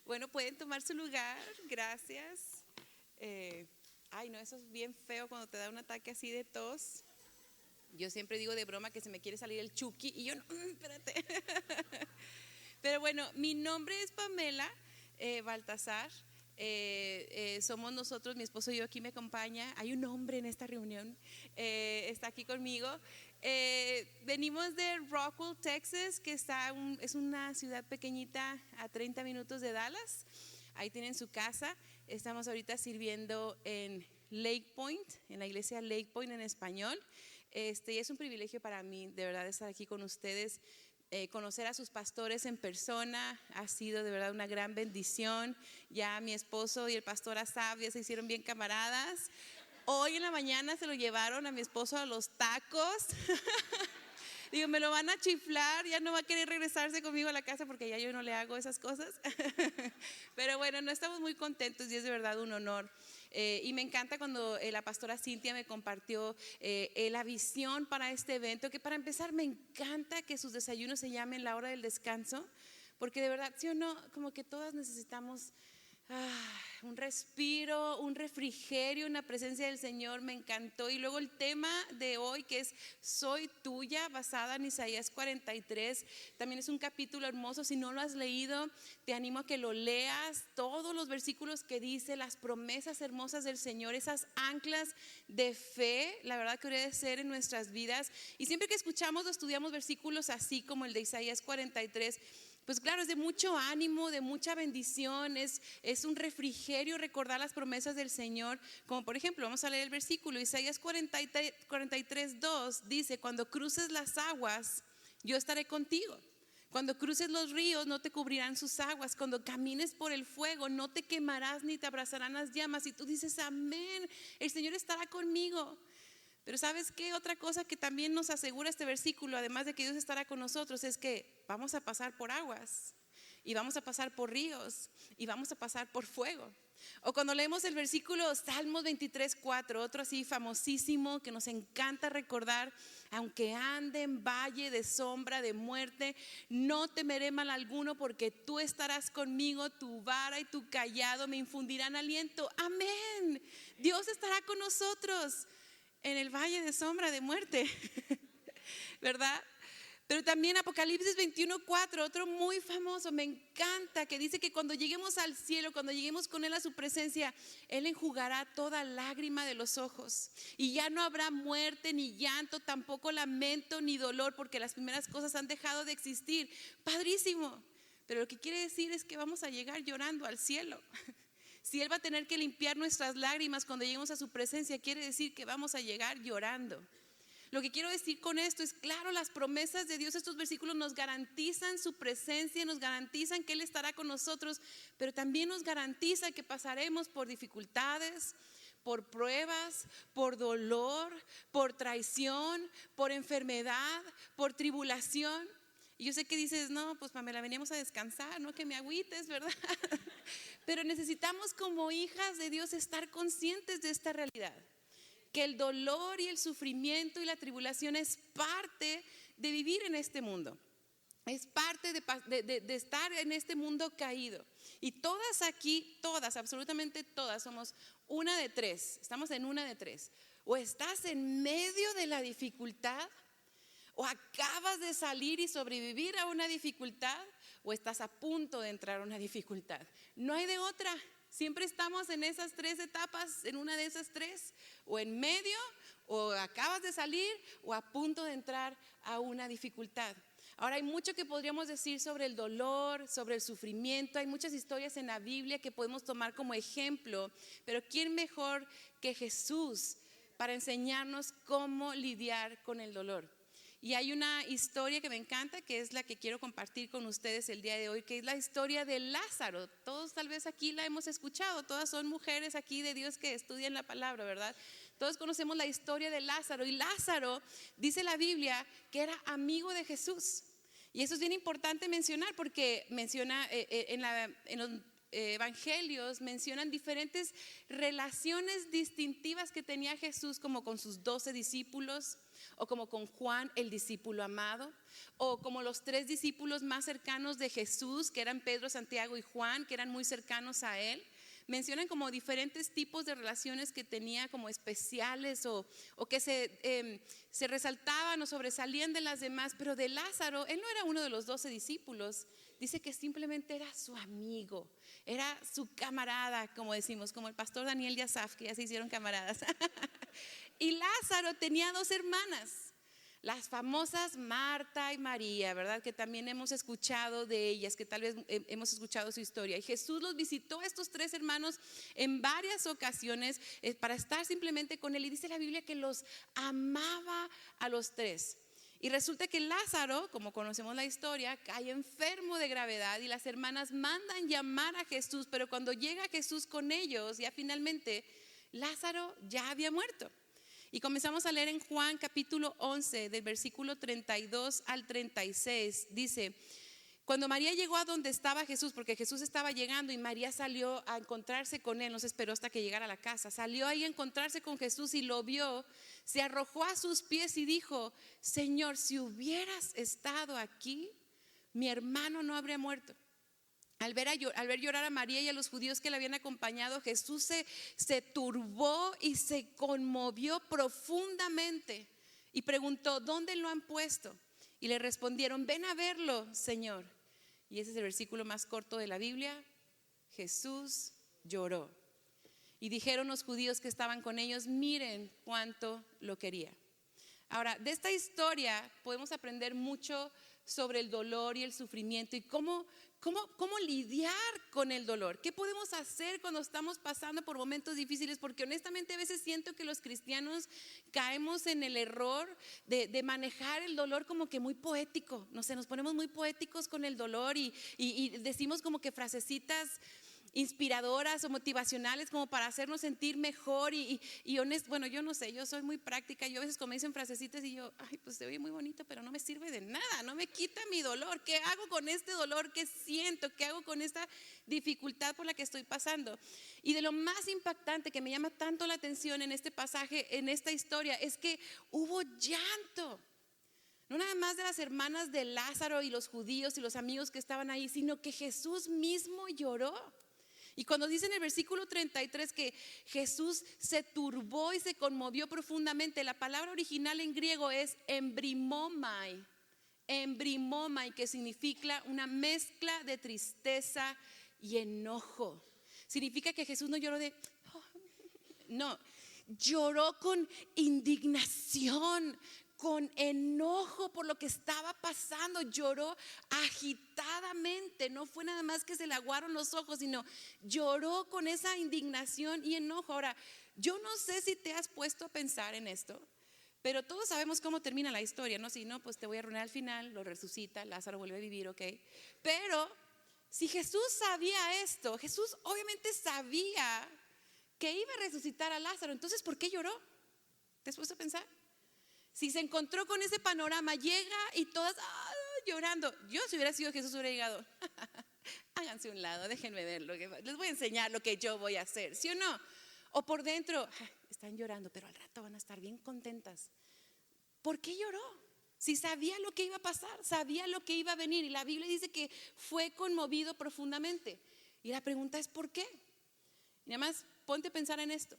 Bueno, pueden tomar su lugar, gracias. Ay, no, eso es bien feo cuando te da un ataque así de tos. Yo siempre digo de broma que se me quiere salir el Chucky y yo no, espérate. Pero bueno, mi nombre es Pamela Baltasar. Somos nosotros, mi esposo y yo, aquí me acompaña. Hay un hombre en esta reunión, está aquí conmigo. Venimos de Rockwell, Texas, que es una ciudad pequeñita a 30 minutos de Dallas. Ahí tienen su casa. Estamos ahorita sirviendo en Lake Point, en la iglesia Lake Point en español. Y es un privilegio para mí, de verdad, estar aquí con ustedes. Conocer a sus pastores en persona ha sido de verdad una gran bendición. Ya mi esposo y el pastor Asaf ya se hicieron bien camaradas. Hoy en la mañana se lo llevaron a mi esposo a los tacos. Digo, me lo van a chiflar, ya no va a querer regresarse conmigo a la casa porque ya yo no le hago esas cosas. Pero bueno, no estamos muy contentos y es de verdad un honor. Y me encanta cuando la pastora Cintia me compartió la visión para este evento, que para empezar me encanta que sus desayunos se llamen la hora del descanso, porque de verdad, sí o no, como que todas necesitamos un respiro, un refrigerio en la presencia del Señor. Me encantó. Y luego el tema de hoy, que es Soy tuya, basada en Isaías 43, también es un capítulo hermoso. Si no lo has leído, te animo a que lo leas. Todos los versículos que dice, las promesas hermosas del Señor, esas anclas de fe, la verdad que debe ser en nuestras vidas. Y siempre que escuchamos o estudiamos versículos así como el de Isaías 43, pues claro, es de mucho ánimo, de mucha bendición, es un refrigerio recordar las promesas del Señor. Como por ejemplo, vamos a leer el versículo, Isaías 43, 2 dice: cuando cruces las aguas, yo estaré contigo. Cuando cruces los ríos, no te cubrirán sus aguas. Cuando camines por el fuego, no te quemarás ni te abrazarán las llamas. Y tú dices, amén, el Señor estará conmigo. Pero ¿sabes qué? Otra cosa que también nos asegura este versículo, además de que Dios estará con nosotros, es que vamos a pasar por aguas, y vamos a pasar por ríos, y vamos a pasar por fuego. O cuando leemos el versículo Salmos 23:4, otro así famosísimo que nos encanta recordar: aunque ande en valle de sombra de muerte, no temeré mal alguno, porque tú estarás conmigo, tu vara y tu cayado me infundirán aliento. Amén. Dios estará con nosotros en el valle de sombra de muerte, ¿verdad? Pero también Apocalipsis 21:4, otro muy famoso, me encanta, que dice que cuando lleguemos al cielo, cuando lleguemos con Él a su presencia, Él enjugará toda lágrima de los ojos, y ya no habrá muerte, ni llanto, tampoco lamento, ni dolor, porque las primeras cosas han dejado de existir. Padrísimo. Pero lo que quiere decir es que vamos a llegar llorando al cielo. Si Él va a tener que limpiar nuestras lágrimas cuando lleguemos a su presencia, quiere decir que vamos a llegar llorando. Lo que quiero decir con esto es, claro, las promesas de Dios, estos versículos nos garantizan su presencia, nos garantizan que Él estará con nosotros, pero también nos garantiza que pasaremos por dificultades, por pruebas, por dolor, por traición, por enfermedad, por tribulación. Y yo sé que dices, no, pues Pamela, veníamos a descansar, no que me agüites, ¿verdad? Pero necesitamos como hijas de Dios estar conscientes de esta realidad, que el dolor y el sufrimiento y la tribulación es parte de vivir en este mundo. Es parte de estar en este mundo caído. Y todas aquí, todas, absolutamente todas, somos una de tres. Estamos en una de tres. O estás en medio de la dificultad, o acabas de salir y sobrevivir a una dificultad, o estás a punto de entrar a una dificultad. No hay de otra. Siempre estamos en esas tres etapas, en una de esas tres, o en medio, o acabas de salir, o a punto de entrar a una dificultad. Ahora, hay mucho que podríamos decir sobre el dolor, sobre el sufrimiento. Hay muchas historias en la Biblia que podemos tomar como ejemplo, pero ¿quién mejor que Jesús para enseñarnos cómo lidiar con el dolor? Y hay una historia que me encanta, que es la que quiero compartir con ustedes el día de hoy, que es la historia de Lázaro. Todos tal vez aquí la hemos escuchado, todas son mujeres aquí de Dios que estudian la palabra, ¿verdad? Todos conocemos la historia de Lázaro, y Lázaro, dice la Biblia, que era amigo de Jesús. Y eso es bien importante mencionar, porque menciona en los evangelios mencionan diferentes relaciones distintivas que tenía Jesús, como con sus 12 discípulos, o como con Juan, el discípulo amado, o como los 3 discípulos más cercanos de Jesús, que eran Pedro, Santiago y Juan, que eran muy cercanos a él. Mencionan como diferentes tipos de relaciones que tenía como especiales o que se resaltaban o sobresalían de las demás. Pero de Lázaro, él no era uno de los 12 discípulos. Dice que simplemente era su amigo, era su camarada, como decimos, como el pastor Daniel y Asaf, que ya se hicieron camaradas. Y Lázaro tenía 2 hermanas, las famosas Marta y María, ¿verdad? Que también hemos escuchado de ellas, que tal vez hemos escuchado su historia. Y Jesús los visitó a estos 3 hermanos en varias ocasiones para estar simplemente con él. Y dice la Biblia que los amaba a los 3. Y resulta que Lázaro, como conocemos la historia, cae enfermo de gravedad y las hermanas mandan llamar a Jesús, pero cuando llega Jesús con ellos, ya finalmente Lázaro ya había muerto. Y comenzamos a leer en Juan capítulo 11, del versículo 32 al 36, dice: cuando María llegó a donde estaba Jesús, porque Jesús estaba llegando y María salió a encontrarse con él, no se esperó hasta que llegara a la casa, salió ahí a encontrarse con Jesús y lo vio, se arrojó a sus pies y dijo: Señor, si hubieras estado aquí, mi hermano no habría muerto. Al ver llorar a María y a los judíos que la habían acompañado, Jesús se turbó y se conmovió profundamente y preguntó: ¿dónde lo han puesto? Y le respondieron: ven a verlo, Señor. Y ese es el versículo más corto de la Biblia. Jesús lloró. Y dijeron los judíos que estaban con ellos: miren cuánto lo quería. Ahora, de esta historia podemos aprender mucho sobre el dolor y el sufrimiento y cómo lidiar con el dolor. ¿Qué podemos hacer cuando estamos pasando por momentos difíciles? Porque honestamente a veces siento que los cristianos caemos en el error de manejar el dolor como que muy poético. No sé, nos ponemos muy poéticos con el dolor y decimos como que frasecitas inspiradoras o motivacionales como para hacernos sentir mejor bueno, yo no sé, yo soy muy práctica. Yo a veces como dicen frasecitas y yo, ay, pues se oye muy bonito, pero no me sirve de nada, no me quita mi dolor. ¿Qué hago con este dolor que siento? ¿Qué hago con esta dificultad por la que estoy pasando? Y de lo más impactante que me llama tanto la atención en este pasaje, en esta historia, es que hubo llanto. No nada más de las hermanas de Lázaro y los judíos y los amigos que estaban ahí, sino que Jesús mismo lloró. Y cuando dice en el versículo 33 que Jesús se turbó y se conmovió profundamente, la palabra original en griego es embrimomai, que significa una mezcla de tristeza y enojo. Significa que Jesús no lloró no, lloró con indignación, con enojo por lo que estaba pasando. Lloró agitadamente. No fue nada más que se le aguaron los ojos, sino lloró con esa indignación y enojo. Ahora, yo no sé si te has puesto a pensar en esto, pero todos sabemos cómo termina la historia, ¿no? Si no, pues te voy a arruinar al final. Lo resucita, Lázaro vuelve a vivir, ¿ok? Pero si Jesús sabía esto, Jesús obviamente sabía que iba a resucitar a Lázaro. Entonces, ¿por qué lloró? ¿Te has puesto a pensar? Si se encontró con ese panorama, llega y todas llorando. Yo, si hubiera sido Jesús, hubiera llegado: háganse un lado, déjenme verlo, les voy a enseñar lo que yo voy a hacer, ¿sí o no? O por dentro, están llorando, pero al rato van a estar bien contentas. ¿Por qué lloró? Si sabía lo que iba a pasar, sabía lo que iba a venir. Y la Biblia dice que fue conmovido profundamente. Y la pregunta es: ¿por qué? Y nada más ponte a pensar en esto.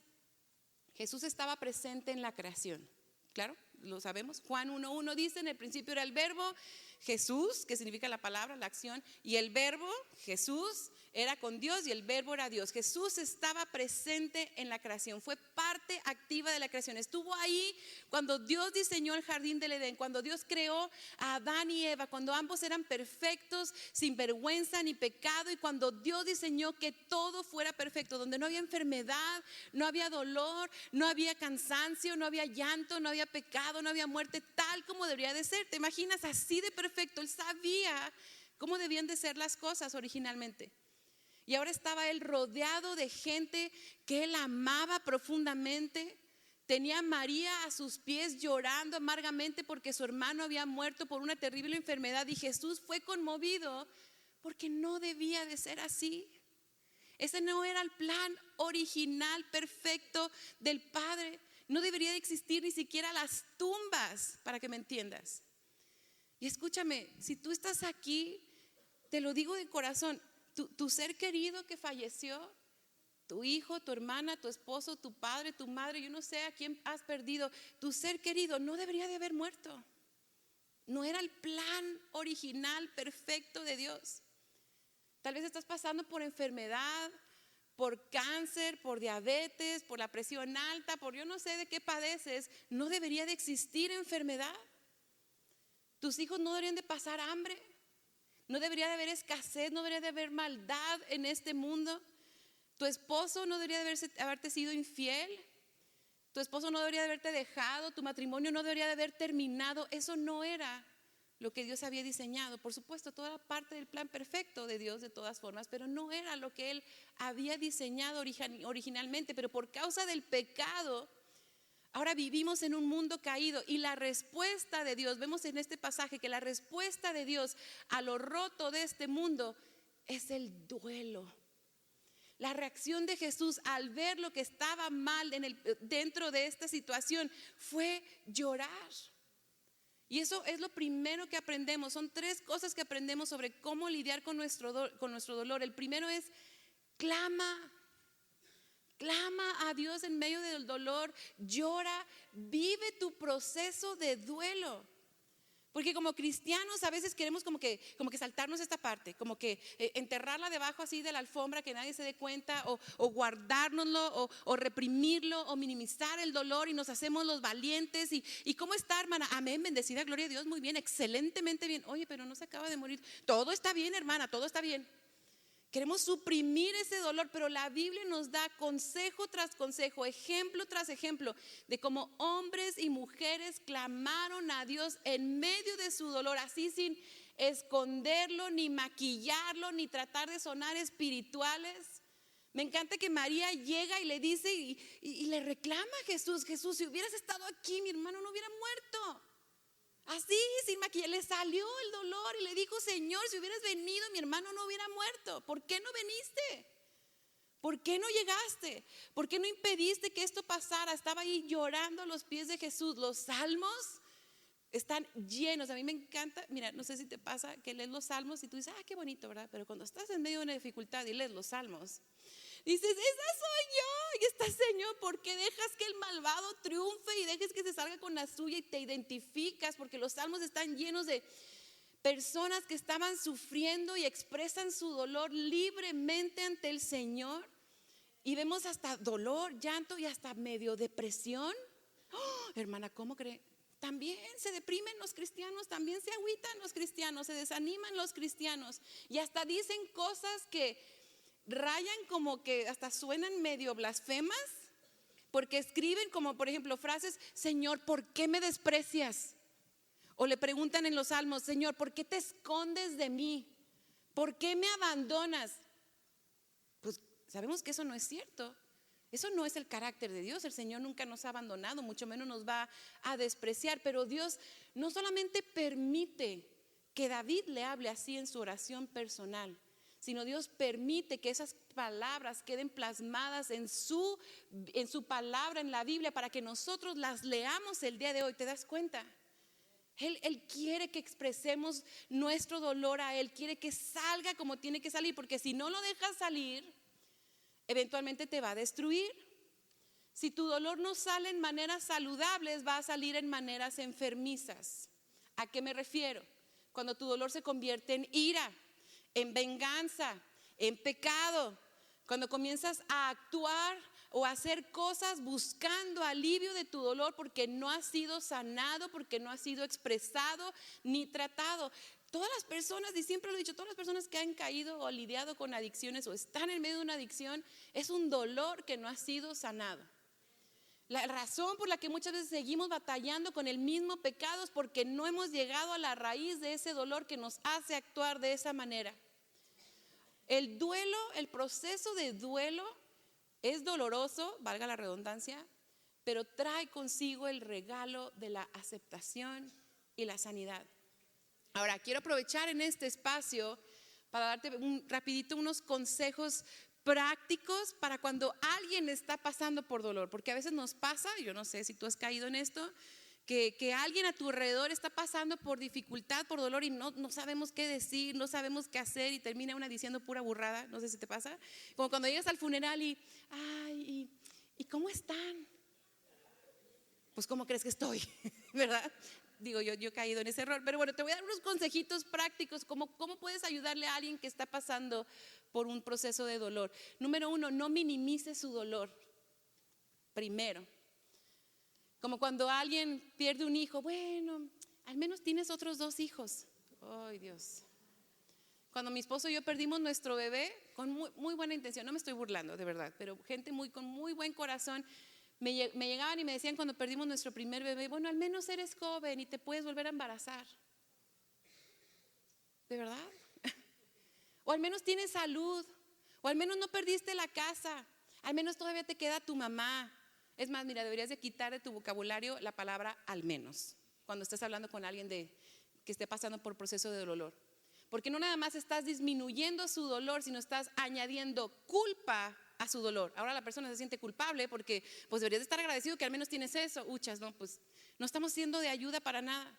Jesús estaba presente en la creación, claro, lo sabemos. Juan 1:1 dice: en el principio era el verbo, Jesús, que significa la palabra, la acción, y el verbo, Jesús, era con Dios y el verbo era Dios. Jesús estaba presente en la creación, fue parte activa de la creación. Estuvo ahí cuando Dios diseñó el jardín del Edén, cuando Dios creó a Adán y Eva, cuando ambos eran perfectos, sin vergüenza ni pecado, y cuando Dios diseñó que todo fuera perfecto, donde no había enfermedad, no había dolor, no había cansancio, no había llanto, no había pecado, no había muerte, tal como debería de ser. ¿Te imaginas? Así de perfecto. Él sabía cómo debían de ser las cosas originalmente. Y ahora estaba él rodeado de gente que él amaba profundamente. Tenía a María a sus pies llorando amargamente porque su hermano había muerto por una terrible enfermedad. Y Jesús fue conmovido porque no debía de ser así. Ese no era el plan original perfecto del Padre. No debería de existir ni siquiera las tumbas, para que me entiendas. Y escúchame, si tú estás aquí, te lo digo de corazón, tu ser querido que falleció, tu hijo, tu hermana, tu esposo, tu padre, tu madre, yo no sé a quién has perdido, tu ser querido no debería de haber muerto. No era el plan original, perfecto de Dios. Tal vez estás pasando por enfermedad, por cáncer, por diabetes, por la presión alta, por yo no sé de qué padeces. No debería de existir enfermedad. Tus hijos no deberían de pasar hambre. No debería de haber escasez, no debería de haber maldad en este mundo. Tu esposo no debería de haberte sido infiel. Tu esposo no debería de haberte dejado. Tu matrimonio no debería de haber terminado. Eso no era lo que Dios había diseñado. Por supuesto, toda parte del plan perfecto de Dios de todas formas, pero no era lo que Él había diseñado originalmente. Pero por causa del pecado, ahora vivimos en un mundo caído, y la respuesta de Dios, vemos en este pasaje que la respuesta de Dios a lo roto de este mundo es el duelo. La reacción de Jesús al ver lo que estaba mal dentro de esta situación fue llorar. Y eso es lo primero que aprendemos. Son 3 cosas que aprendemos sobre cómo lidiar con nuestro dolor. El primero es clama. Clama a Dios en medio del dolor, llora, vive tu proceso de duelo. Porque como cristianos a veces queremos como que saltarnos esta parte, como que enterrarla debajo así de la alfombra, que nadie se dé cuenta, o guardárnoslo, o reprimirlo, o minimizar el dolor, y nos hacemos los valientes. ¿Y cómo está, hermana? Amén, bendecida, gloria a Dios, muy bien, excelentemente bien. Oye, pero no se acaba de morir. Todo está bien, hermana, todo está bien. Queremos suprimir ese dolor, pero la Biblia nos da consejo tras consejo, ejemplo tras ejemplo, de cómo hombres y mujeres clamaron a Dios en medio de su dolor, así sin esconderlo, ni maquillarlo, ni tratar de sonar espirituales. Me encanta que María llega y le dice y le reclama a Jesús: Jesús, si hubieras estado aquí, mi hermano no hubiera muerto. Así, sin maquillar, le salió el dolor y le dijo: Señor, si hubieras venido, mi hermano no hubiera muerto. ¿Por qué no viniste? ¿Por qué no llegaste? ¿Por qué no impediste que esto pasara? Estaba ahí llorando a los pies de Jesús. Los salmos están llenos. A mí me encanta, mira, no sé si te pasa que lees los salmos y tú dices: qué bonito, ¿verdad? Pero cuando estás en medio de una dificultad y lees los salmos, dices: esa soy yo. Y está, Señor, ¿por qué dejas que el malvado triunfe y dejes que se salga con la suya? Y te identificas, porque los salmos están llenos de personas que estaban sufriendo y expresan su dolor libremente ante el Señor. Y vemos hasta dolor, llanto y hasta medio depresión. Hermana, ¿cómo cree? También se deprimen los cristianos, también se agüitan los cristianos, se desaniman los cristianos, y hasta dicen cosas que rayan, como que hasta suenan medio blasfemas, porque escriben como por ejemplo frases: Señor, ¿por qué me desprecias? O le preguntan en los salmos: Señor, ¿por qué te escondes de mí? ¿Por qué me abandonas? Pues sabemos que eso no es cierto. Eso no es el carácter de Dios. El Señor nunca nos ha abandonado, mucho menos nos va a despreciar. Pero Dios no solamente permite que David le hable así en su oración personal, sino Dios permite que esas palabras queden plasmadas en su palabra, en la Biblia, para que nosotros las leamos el día de hoy. ¿Te das cuenta? Él quiere que expresemos nuestro dolor a Él, quiere que salga como tiene que salir, porque si no lo dejas salir, eventualmente te va a destruir. Si tu dolor no sale en maneras saludables, va a salir en maneras enfermizas. ¿A qué me refiero? Cuando tu dolor se convierte en ira, en venganza, en pecado, cuando comienzas a actuar o a hacer cosas buscando alivio de tu dolor porque no ha sido sanado, porque no ha sido expresado ni tratado. Todas las personas, y siempre lo he dicho, todas las personas que han caído o lidiado con adicciones o están en medio de una adicción, es un dolor que no ha sido sanado. La razón por la que muchas veces seguimos batallando con el mismo pecado es porque no hemos llegado a la raíz de ese dolor que nos hace actuar de esa manera. El duelo, el proceso de duelo es doloroso, valga la redundancia, pero trae consigo el regalo de la aceptación y la sanidad. Ahora, quiero aprovechar en este espacio para darte rapidito unos consejos prácticos para cuando alguien está pasando por dolor, porque a veces nos pasa, yo no sé si tú has caído en esto, que alguien a tu alrededor está pasando por dificultad, por dolor y no sabemos qué decir, no sabemos qué hacer y termina una diciendo pura burrada, no sé si te pasa, como cuando llegas al funeral y, ay, ¿y cómo están? Pues ¿cómo crees que estoy? ¿Verdad? Digo, yo he caído en ese error, pero bueno, te voy a dar unos consejitos prácticos, cómo puedes ayudarle a alguien que está pasando por un proceso de dolor. Número 1, no minimices su dolor, primero. Como cuando alguien pierde un hijo, bueno, al menos tienes otros 2 hijos. Ay, Dios. Cuando mi esposo y yo perdimos nuestro bebé, con muy buena intención, no me estoy burlando, de verdad, pero gente con muy buen corazón, me llegaban y me decían cuando perdimos nuestro primer bebé, bueno, al menos eres joven y te puedes volver a embarazar. ¿De verdad? O al menos tienes salud, o al menos no perdiste la casa, al menos todavía te queda tu mamá. Es más, mira, deberías de quitar de tu vocabulario la palabra al menos cuando estés hablando con alguien que esté pasando por proceso de dolor. Porque no nada más estás disminuyendo su dolor, sino estás añadiendo culpa a su dolor. Ahora la persona se siente culpable porque pues deberías de estar agradecido que al menos tienes eso. Uchas, no, pues no estamos siendo de ayuda para nada.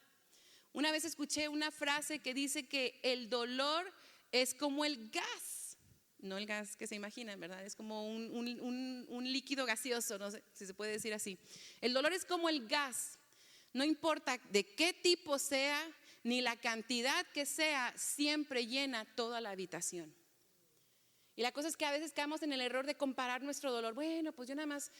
Una vez escuché una frase que dice que el dolor es como el gas, no el gas que se imaginan, ¿verdad? Es como un líquido gaseoso, no sé si se puede decir así. El dolor es como el gas, no importa de qué tipo sea, ni la cantidad que sea, siempre llena toda la habitación. Y la cosa es que a veces caemos en el error de comparar nuestro dolor. Bueno, pues yo nada más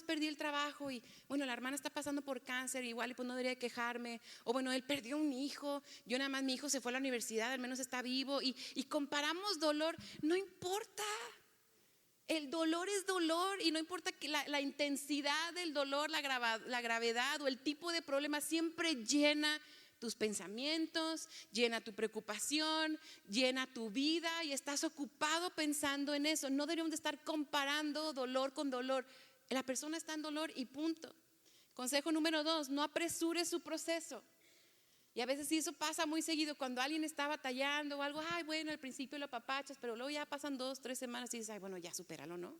perdí el trabajo y bueno, la hermana está pasando por cáncer igual y pues no debería quejarme. O bueno, él perdió un hijo, yo nada más mi hijo se fue a la universidad, al menos está vivo y comparamos dolor. No importa, el dolor es dolor y no importa que la intensidad del dolor, la gravedad o el tipo de problema siempre llena tus pensamientos, llena tu preocupación, llena tu vida y estás ocupado pensando en eso. No deberíamos de estar comparando dolor con dolor. La persona está en dolor y punto. Consejo número 2, no apresures su proceso. Y a veces sí, eso pasa muy seguido cuando alguien está batallando o algo. Ay, bueno, al principio lo apapachas, pero luego ya pasan 2, 3 semanas y dices, ay, bueno, ya supéralo, ¿no?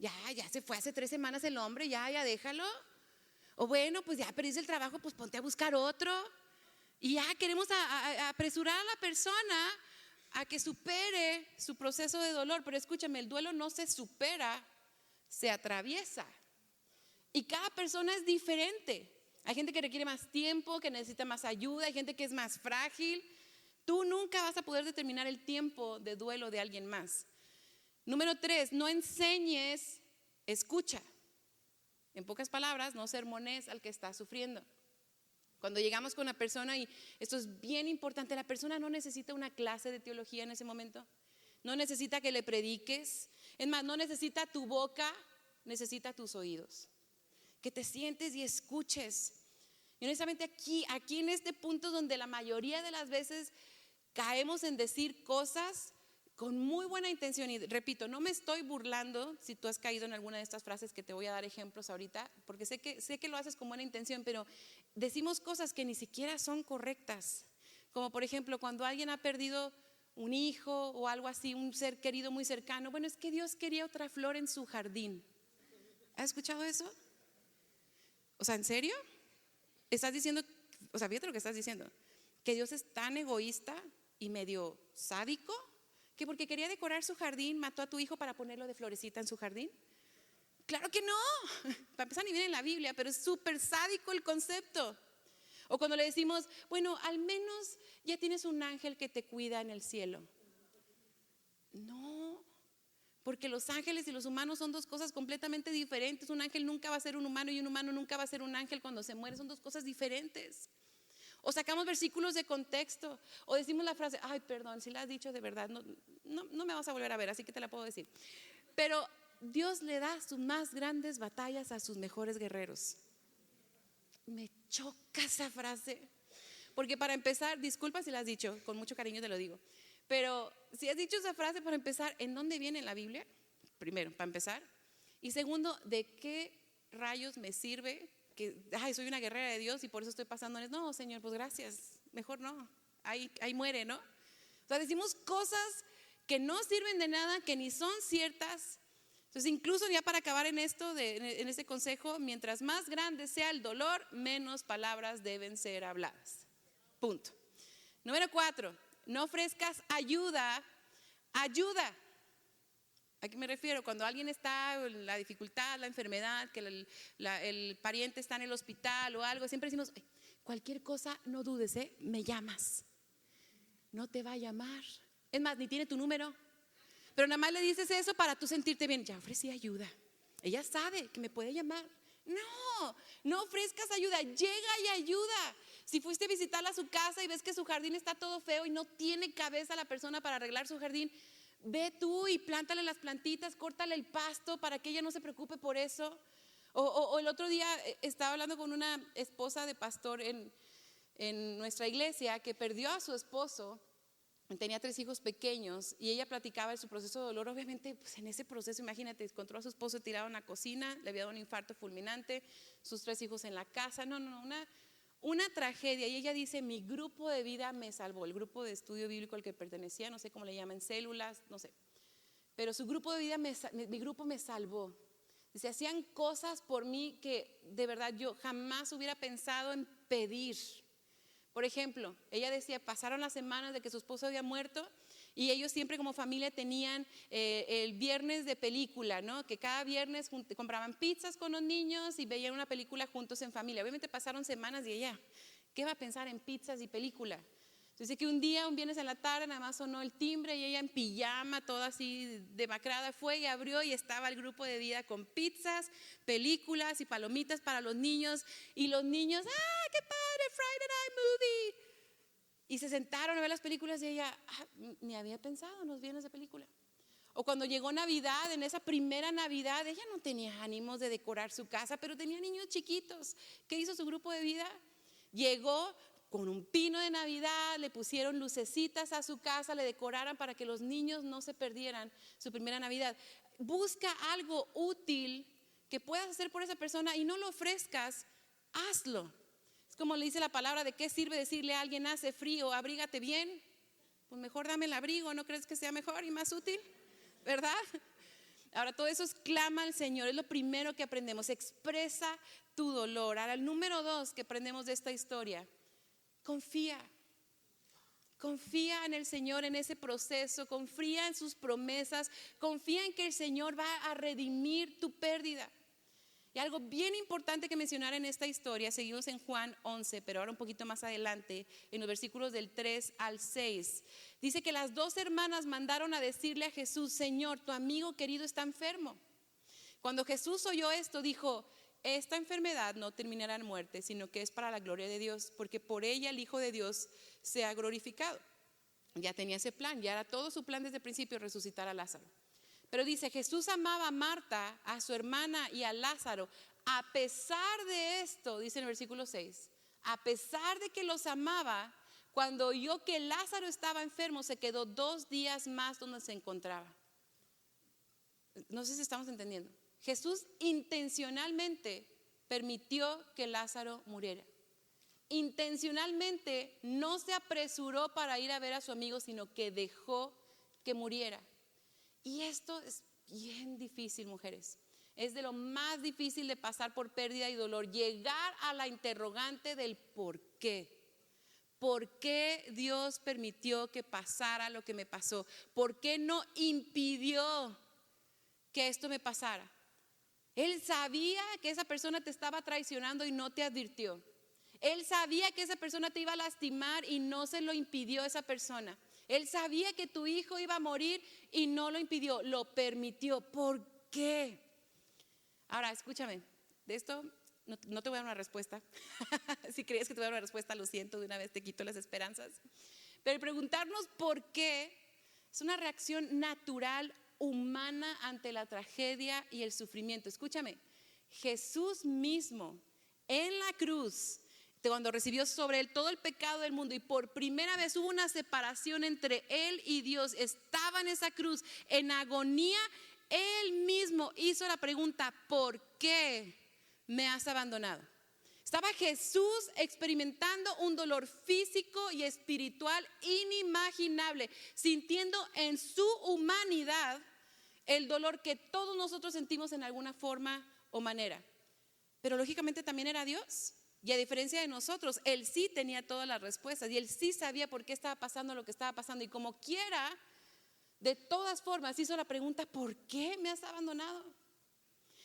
Ya se fue hace 3 semanas el hombre, ya déjalo. O bueno, pues ya perdiste el trabajo, pues ponte a buscar otro. Y ya queremos apresurar a la persona a que supere su proceso de dolor. Pero escúchame, el duelo no se supera, se atraviesa. Y cada persona es diferente. Hay gente que requiere más tiempo, que necesita más ayuda, hay gente que es más frágil. Tú nunca vas a poder determinar el tiempo de duelo de alguien más. Número 3, no enseñes, escucha. En pocas palabras, no sermones al que está sufriendo. Cuando llegamos con una persona, y esto es bien importante, la persona no necesita una clase de teología en ese momento, no necesita que le prediques, es más, no necesita tu boca, necesita tus oídos, que te sientes y escuches. Y honestamente aquí en este punto es donde la mayoría de las veces caemos en decir cosas con muy buena intención, y repito, no me estoy burlando si tú has caído en alguna de estas frases que te voy a dar ejemplos ahorita, porque sé que lo haces con buena intención, pero decimos cosas que ni siquiera son correctas, como por ejemplo cuando alguien ha perdido un hijo o algo así, un ser querido muy cercano, bueno, es que Dios quería otra flor en su jardín. ¿Has escuchado eso? O sea, ¿en serio? Estás diciendo, o sea, fíjate lo que estás diciendo, que Dios es tan egoísta y medio sádico que porque quería decorar su jardín mató a tu hijo para ponerlo de florecita en su jardín. Claro que no. Para empezar, ni viene en la Biblia, pero es súper sádico el concepto. O cuando le decimos, bueno, al menos ya tienes un ángel que te cuida en el cielo. No, porque los ángeles y los humanos son 2 cosas completamente diferentes. Un ángel nunca va a ser un humano y un humano nunca va a ser un ángel cuando se muere. Son 2 cosas diferentes. O sacamos versículos de contexto, o decimos la frase, ay, perdón, si la has dicho de verdad, no me vas a volver a ver, así que te la puedo decir. Pero Dios le da sus más grandes batallas a sus mejores guerreros. Me choca esa frase, porque para empezar, disculpa si la has dicho, con mucho cariño te lo digo, pero si has dicho esa frase, para empezar, ¿en dónde viene en la Biblia? Primero, para empezar. Y segundo, ¿de qué rayos me sirve que soy una guerrera de Dios y por eso estoy pasando en eso? No, Señor, pues gracias, mejor no, ahí muere, ¿no? O sea, decimos cosas que no sirven de nada, que ni son ciertas. Entonces, incluso ya para acabar en esto, en este consejo, mientras más grande sea el dolor, menos palabras deben ser habladas. Punto. Número 4, no ofrezcas ayuda. ¿A qué me refiero? Cuando alguien está en la dificultad, la enfermedad, que el pariente está en el hospital o algo, siempre decimos, cualquier cosa, no dudes, me llamas. No te va a llamar. Es más, ni tiene tu número. Pero nada más le dices eso para tú sentirte bien. Ya ofrecí ayuda. Ella sabe que me puede llamar. No ofrezcas ayuda. Llega y ayuda. Si fuiste a visitarla a su casa y ves que su jardín está todo feo y no tiene cabeza la persona para arreglar su jardín, ve tú y plántale las plantitas, córtale el pasto para que ella no se preocupe por eso. O el otro día estaba hablando con una esposa de pastor en nuestra iglesia que perdió a su esposo. Tenía 3 hijos pequeños y ella platicaba de su proceso de dolor. Obviamente, pues en ese proceso, imagínate, encontró a su esposo tirado en la cocina, le había dado un infarto fulminante, sus 3 hijos en la casa. Una tragedia. Y ella dice, mi grupo de vida me salvó, el grupo de estudio bíblico al que pertenecía, no sé cómo le llaman, células, no sé. Pero su grupo de vida, mi grupo me salvó. Dice, hacían cosas por mí que de verdad yo jamás hubiera pensado en pedir. Por ejemplo, ella decía, pasaron las semanas de que su esposo había muerto y ellos siempre como familia tenían el viernes de película, ¿no? Que cada viernes compraban pizzas con los niños y veían una película juntos en familia. Obviamente pasaron semanas y ella, ¿qué va a pensar en pizzas y película? Entonces que un viernes en la tarde, nada más sonó el timbre y ella en pijama, toda así demacrada, fue y abrió y estaba el grupo de vida con pizzas, películas y palomitas para los niños. Y los niños, qué padre, Friday Night Movie. Y se sentaron a ver las películas y ella, ni había pensado en los viernes de película. O cuando llegó Navidad, en esa primera Navidad, ella no tenía ánimos de decorar su casa, pero tenía niños chiquitos. ¿Qué hizo su grupo de vida? Llegó con un pino de Navidad, le pusieron lucecitas a su casa, le decoraran para que los niños no se perdieran su primera Navidad. Busca algo útil que puedas hacer por esa persona y no lo ofrezcas, hazlo. Es como le dice la palabra, ¿de qué sirve decirle a alguien hace frío, abrígate bien? Pues mejor dame el abrigo, ¿no crees que sea mejor y más útil? ¿Verdad? Ahora todo eso es clama al Señor, es lo primero que aprendemos, expresa tu dolor. Ahora el número 2 que aprendemos de esta historia, confía en el Señor en ese proceso, confía en sus promesas, confía en que el Señor va a redimir tu pérdida. Y algo bien importante que mencionar en esta historia, seguimos en Juan 11, pero ahora un poquito más adelante, en los versículos del 3 al 6, dice que las 2 hermanas mandaron a decirle a Jesús, Señor, tu amigo querido está enfermo. Cuando Jesús oyó esto, dijo, esta enfermedad no terminará en muerte, sino que es para la gloria de Dios, porque por ella el Hijo de Dios se ha glorificado. Ya tenía ese plan, ya era todo su plan desde el principio, resucitar a Lázaro. Pero dice, Jesús amaba a Marta, a su hermana y a Lázaro. A pesar de esto, dice en el versículo 6, a pesar de que los amaba, cuando oyó que Lázaro estaba enfermo, se quedó 2 días más donde se encontraba. No sé si estamos entendiendo. Jesús intencionalmente permitió que Lázaro muriera. Intencionalmente no se apresuró para ir a ver a su amigo, sino que dejó que muriera. Y esto es bien difícil, mujeres. Es de lo más difícil de pasar por pérdida y dolor. Llegar a la interrogante del por qué. ¿Por qué Dios permitió que pasara lo que me pasó? ¿Por qué no impidió que esto me pasara? Él sabía que esa persona te estaba traicionando y no te advirtió. Él sabía que esa persona te iba a lastimar y no se lo impidió esa persona. Él sabía que tu hijo iba a morir y no lo impidió, lo permitió. ¿Por qué? Ahora, escúchame, de esto no te voy a dar una respuesta. Si crees que te voy a dar una respuesta, lo siento, de una vez te quito las esperanzas. Pero preguntarnos por qué es una reacción natural, humana ante la tragedia y el sufrimiento. Escúchame, Jesús mismo en la cruz, cuando recibió sobre él todo el pecado del mundo y por primera vez hubo una separación entre él y Dios, estaba en esa cruz en agonía. Él mismo hizo la pregunta, ¿por qué me has abandonado? Estaba Jesús experimentando un dolor físico y espiritual inimaginable, sintiendo en su humanidad el dolor que todos nosotros sentimos en alguna forma o manera. Pero lógicamente también era Dios. Y a diferencia de nosotros, Él sí tenía todas las respuestas y Él sí sabía por qué estaba pasando lo que estaba pasando. Y como quiera, de todas formas hizo la pregunta: ¿por qué me has abandonado?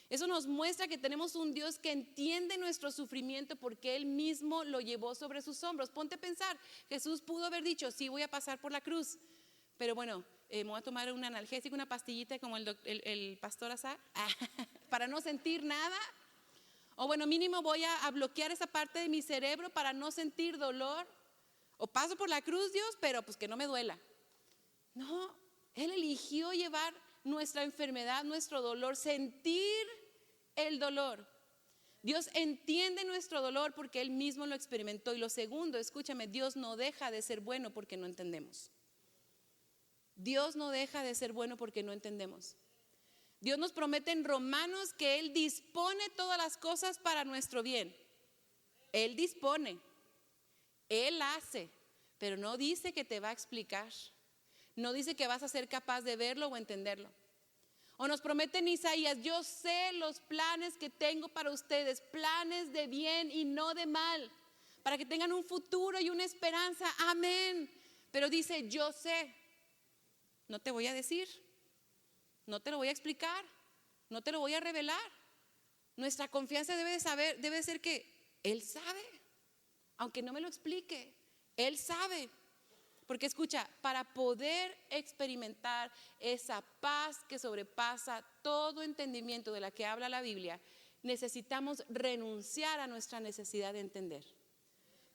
Eso nos muestra que tenemos un Dios que entiende nuestro sufrimiento porque Él mismo lo llevó sobre sus hombros. Ponte a pensar, Jesús pudo haber dicho: sí, voy a pasar por la cruz, pero bueno, me voy a tomar un analgésico, una pastillita como el pastor Azar, para no sentir nada. O bueno, mínimo voy a bloquear esa parte de mi cerebro para no sentir dolor. O paso por la cruz, Dios, pero pues que no me duela. No, Él eligió llevar nuestra enfermedad, nuestro dolor, sentir el dolor. Dios entiende nuestro dolor porque Él mismo lo experimentó. Y lo segundo, escúchame, Dios no deja de ser bueno porque no entendemos. Dios no deja de ser bueno porque no entendemos. Dios nos promete en Romanos que Él dispone todas las cosas para nuestro bien. Él dispone, Él hace, pero no dice que te va a explicar. No dice que vas a ser capaz de verlo o entenderlo. O nos promete en Isaías: yo sé los planes que tengo para ustedes, planes de bien y no de mal, para que tengan un futuro y una esperanza. Amén. Pero dice: yo sé. No te voy a decir, no te lo voy a explicar, no te lo voy a revelar. Nuestra confianza debe ser que Él sabe, aunque no me lo explique, Él sabe. Porque escucha, para poder experimentar esa paz que sobrepasa todo entendimiento de la que habla la Biblia, necesitamos renunciar a nuestra necesidad de entender.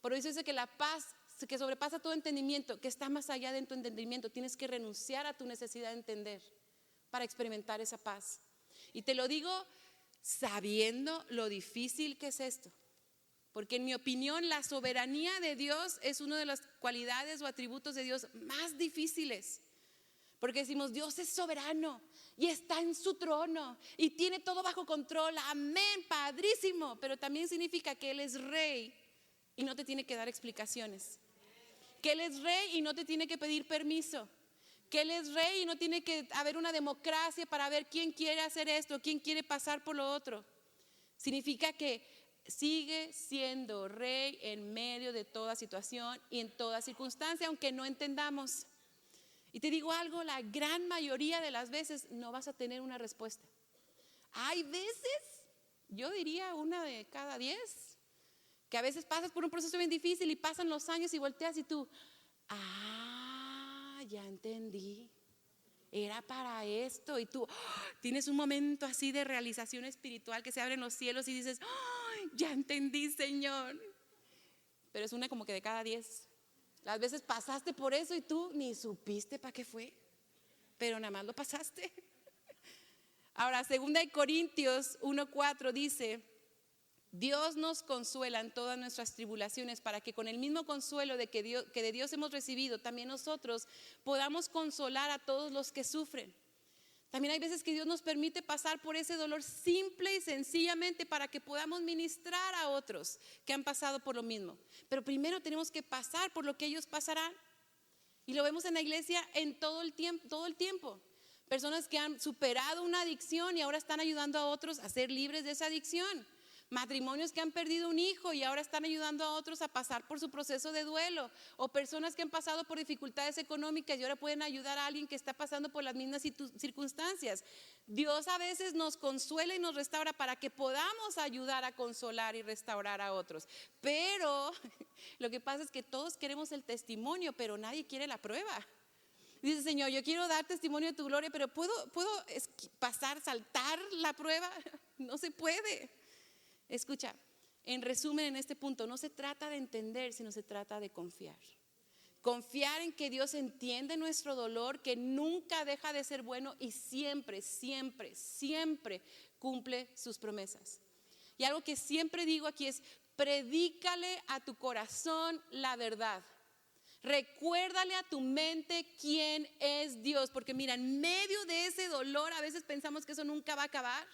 Por eso dice que la paz que sobrepasa todo entendimiento, que está más allá de tu entendimiento, tienes que renunciar a tu necesidad de entender para experimentar esa paz. Y te lo digo sabiendo lo difícil que es esto. Porque en mi opinión la soberanía de Dios es una de las cualidades o atributos de Dios más difíciles. Porque decimos: Dios es soberano y está en su trono y tiene todo bajo control. Amén, padrísimo. Pero también significa que Él es rey y no te tiene que dar explicaciones. Que Él es rey y no te tiene que pedir permiso. Que Él es rey y no tiene que haber una democracia para ver quién quiere hacer esto, quién quiere pasar por lo otro. Significa que sigue siendo rey en medio de toda situación y en toda circunstancia, aunque no entendamos. Y te digo algo, la gran mayoría de las veces no vas a tener una respuesta. Hay veces, yo diría 1 de cada 10, que a veces pasas por un proceso bien difícil y pasan los años y volteas y tú: ya entendí, era para esto. Y tú tienes un momento así de realización espiritual, que se abren los cielos y dices: ya entendí, Señor. Pero es 1 como que de cada 10. Las veces pasaste por eso y tú ni supiste para qué fue, pero nada más lo pasaste. Ahora, 2 Corintios 1:4 dice: Dios nos consuela en todas nuestras tribulaciones, para que con el mismo consuelo que de Dios hemos recibido, también nosotros podamos consolar a todos los que sufren. También hay veces que Dios nos permite pasar por ese dolor simple y sencillamente para que podamos ministrar a otros que han pasado por lo mismo. Pero primero tenemos que pasar por lo que ellos pasarán. Y lo vemos en la iglesia en todo el tiempo. Personas que han superado una adicción y ahora están ayudando a otros a ser libres de esa adicción. Matrimonios que han perdido un hijo y ahora están ayudando a otros a pasar por su proceso de duelo. O personas que han pasado por dificultades económicas y ahora pueden ayudar a alguien que está pasando por las mismas circunstancias. Dios a veces nos consuela y nos restaura para que podamos ayudar a consolar y restaurar a otros. Pero lo que pasa es que todos queremos el testimonio, pero nadie quiere la prueba. Dice: Señor, yo quiero dar testimonio de tu gloria, pero ¿puedo saltar la prueba? No se puede. Escucha, en resumen, en este punto no se trata de entender, sino se trata de confiar. Confiar en que Dios entiende nuestro dolor, que nunca deja de ser bueno y siempre, siempre, siempre cumple sus promesas. Y algo que siempre digo aquí es: predícale a tu corazón la verdad. Recuérdale a tu mente quién es Dios, porque mira, en medio de ese dolor a veces pensamos que eso nunca va a acabar,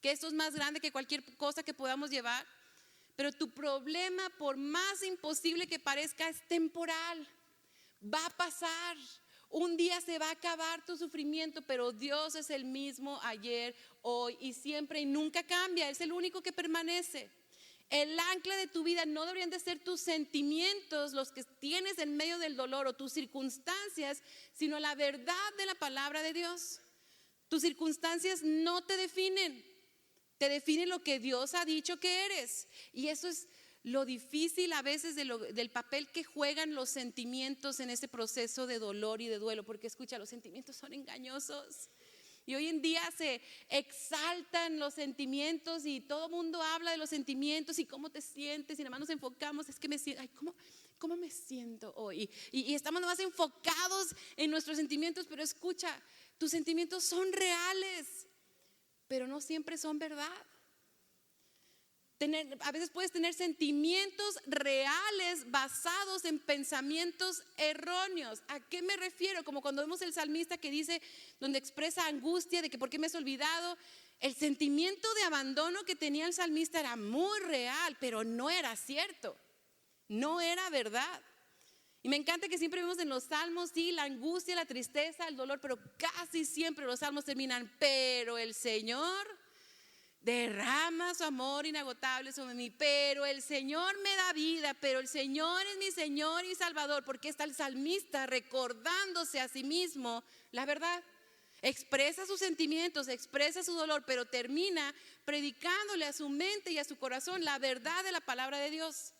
que esto es más grande que cualquier cosa que podamos llevar. Pero tu problema, por más imposible que parezca, es temporal. Va a pasar. Un día se va a acabar tu sufrimiento, pero Dios es el mismo ayer, hoy y siempre y nunca cambia. Es el único que permanece. El ancla de tu vida no deberían de ser tus sentimientos, los que tienes en medio del dolor o tus circunstancias, sino la verdad de la palabra de Dios. Tus circunstancias no te definen. Te define lo que Dios ha dicho que eres. Y eso es lo difícil a veces del papel que juegan los sentimientos en ese proceso de dolor y de duelo. Porque escucha, los sentimientos son engañosos. Y hoy en día se exaltan los sentimientos y todo el mundo habla de los sentimientos y cómo te sientes. Y nada más nos enfocamos, es que me siento, ay, ¿cómo me siento hoy? Y estamos nada más enfocados en nuestros sentimientos, pero escucha, tus sentimientos son reales, pero no siempre son verdad. A veces puedes tener sentimientos reales basados en pensamientos erróneos. ¿A qué me refiero? Como cuando vemos el salmista que dice, donde expresa angustia de que por qué me has olvidado. El sentimiento de abandono que tenía el salmista era muy real, pero no era cierto, no era verdad. Y me encanta que siempre vemos en los salmos, sí, la angustia, la tristeza, el dolor, pero casi siempre los salmos terminan, pero el Señor derrama su amor inagotable sobre mí, pero el Señor me da vida, pero el Señor es mi Señor y Salvador. Porque está el salmista recordándose a sí mismo la verdad. Expresa sus sentimientos, expresa su dolor, pero termina predicándole a su mente y a su corazón la verdad de la palabra de Dios.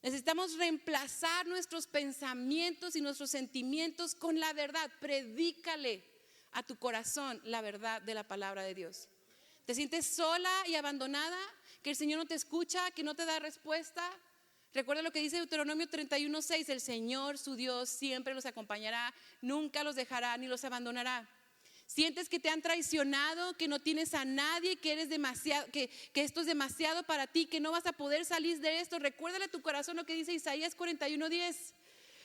Necesitamos reemplazar nuestros pensamientos y nuestros sentimientos con la verdad. Predícale a tu corazón la verdad de la palabra de Dios. ¿Te sientes sola y abandonada? ¿Que el Señor no te escucha? ¿Que no te da respuesta? Recuerda lo que dice Deuteronomio 31:6. El Señor, su Dios, siempre los acompañará, nunca los dejará ni los abandonará. ¿Sientes que te han traicionado, que no tienes a nadie, que eres demasiado, que esto es demasiado para ti, que no vas a poder salir de esto? Recuérdale a tu corazón lo que dice Isaías 41:10.